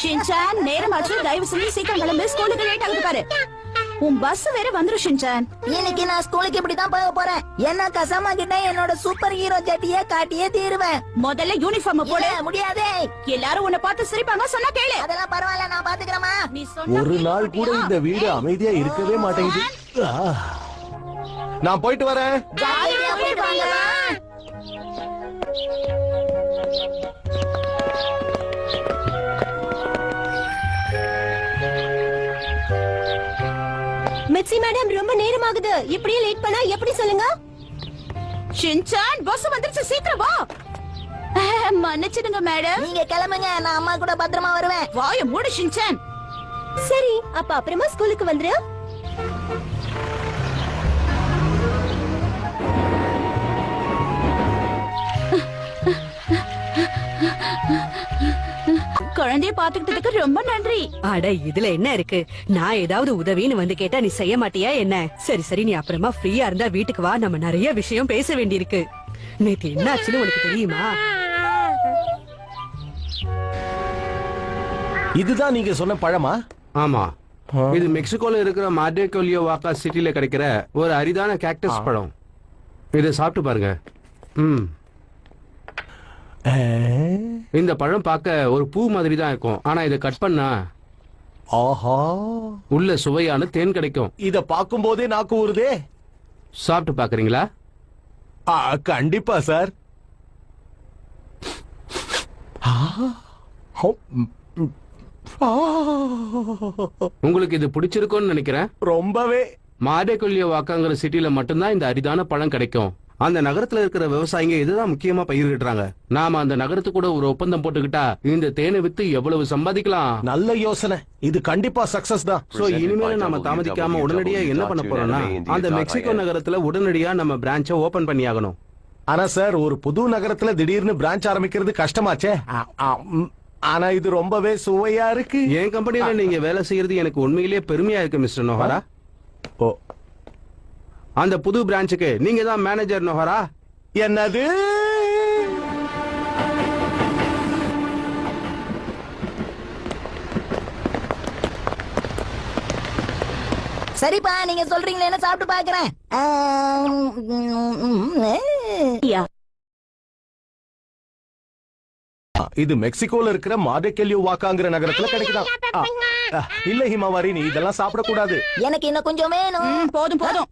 Shinchan, நேரமாச்சு, தயவு செஞ்சு சீக்கிரம் கிளம்பு, ஸ்கூலுக்கு லேட் ஆகுது பாரு. உன் பஸ் வேற வந்துரும் ஷின்சான். இன்னைக்கு நான் ஸ்கூலுக்கு இப்படிதான் போக போறேன். என்ன கசமா கிட்ட என்னோட சூப்பர் ஹீரோ ஜட்டியே காட்டியே தீருவேன். முதல்ல யூனிஃபார்ம் போடு. முடியாதே. எல்லாரும் உன்னை பார்த்து சிரிப்பாங்க, சொன்னா கேளு. அதெல்லாம் பரவாயில்ல, நான் பாத்துக்கிறேமா. நீ சொன்ன ஒரு நாள் கூட இந்த வீடு அமைதியா இருக்கவே மாட்டேங்குது. நான் போயிட்டு வரேன். ஜாலியா போயிட்டு வாங்கம்மா. மிட்சி மேடம், ரொம்ப நேரம் ஆகுது. இப்படியே லேட் பண்ணா எப்படி சொல்லுங்க? ஷின்சான், பஸ் வந்துருச்சு, சீக்கிரம் வா. மன்னிச்சிடுங்க மேடம். நீங்க கிளம்புங்க, நான் அம்மா கூட பத்திரமா வருவேன். வாய மூடு ஷின்சான். சரி, அப்ப அப்புறமா ஸ்கூலுக்கு வந்துரு. குழந்தைய பாத்துக்கிட்டதுக்கு ரொம்ப நன்றி. அட, இதுல என்ன இருக்கு? நான் ஏதாவது உதவின்னு வந்து கேட்டா நீ செய்ய மாட்டியா என்ன? சரி சரி, நீ அப்புறமா ஃப்ரீயா இருந்தா வீட்டுக்கு வா, நம்ம நிறைய விஷயம் பேச வேண்டியிருக்கு. நேத்து என்ன ஆச்சுன்னு உனக்கு தெரியுமா? இதுதான் நீங்க சொன்ன பழமா? ஆமா, இது மெக்சிகோல இருக்கிற மார்டேகோலியோவாக்கா சிட்டில கிடைக்கிற ஒரு அரிதான கேக்டஸ் பழம். இதை சாப்பிட்டு பாருங்க. இந்த பழம் பார்க்க ஒரு பூ மாதிரி தான் இருக்கும், ஆனா இதை கட் பண்ணா ஆஹா, உள்ள சுவையான தேன் கிடைக்கும். இத பாக்கும் போதே நாக்கு ஊறுதே. சாப்பிட்டு பாக்குறீங்களா? கண்டிப்பா சார். உங்களுக்கு இது பிடிச்சிருக்கும்னு நினைக்கிறேன். ரொம்பவே. மார்டேகோலியோவாக்காங்கிற சிட்டில மட்டும்தான் இந்த அரிதான பழம் கிடைக்கும். அந்த நகரத்துல இருக்கிற விவசாயிங்க இதுதான் முக்கியமா பயிரிடுறாங்க. நாம அந்த நகரத்து கூட ஒரு ஒப்பந்தம் போட்டுக்கிட்டா இந்த தேனை வித்து எவ்வளவு சம்பாதிக்கலாம். நல்ல யோசனை. இது கண்டிப்பா சக்சஸ் தான். சோ இனிமேல நாம தாமதிக்காம உடனடியா என்ன பண்ண போறோம்னா, அந்த மெக்சிகோ நகரத்துல உடனடியா நம்ம பிரான்ச்ச ஓபன் பண்ணி ஆகணும். ஆனா சார், ஒரு புது நகரத்துல திடீர்னு பிரான்ச் ஆரம்பிக்கிறது கஷ்டமாச்சே. ஆனா இது ரொம்பவே சுவையா இருக்கு. என் கம்பெனில நீங்க வேலை செய்யறது எனக்கு உண்மையிலேயே பெருமையா இருக்கு மிஸ்டர் நோஹரா. ஓ, அந்த புது பிரான்ச்சுக்கு நீங்க தான் மேனேஜர் நோஹரா. என்னது? சரிப்பா, நீங்க சொல்றீங்களே, என்ன சாப்பிட்டு பாக்குறேன். இது மெக்சிகோல இருக்கிற மார்டேகோலியோவாக்காங்கிற நகரத்துல கிடைக்குதா? இல்ல ஹிமாவாரி, நீ இதெல்லாம் சாப்பிட கூடாது. எனக்கு இன்னும் கொஞ்சம் வேணும். போதும் போதும்.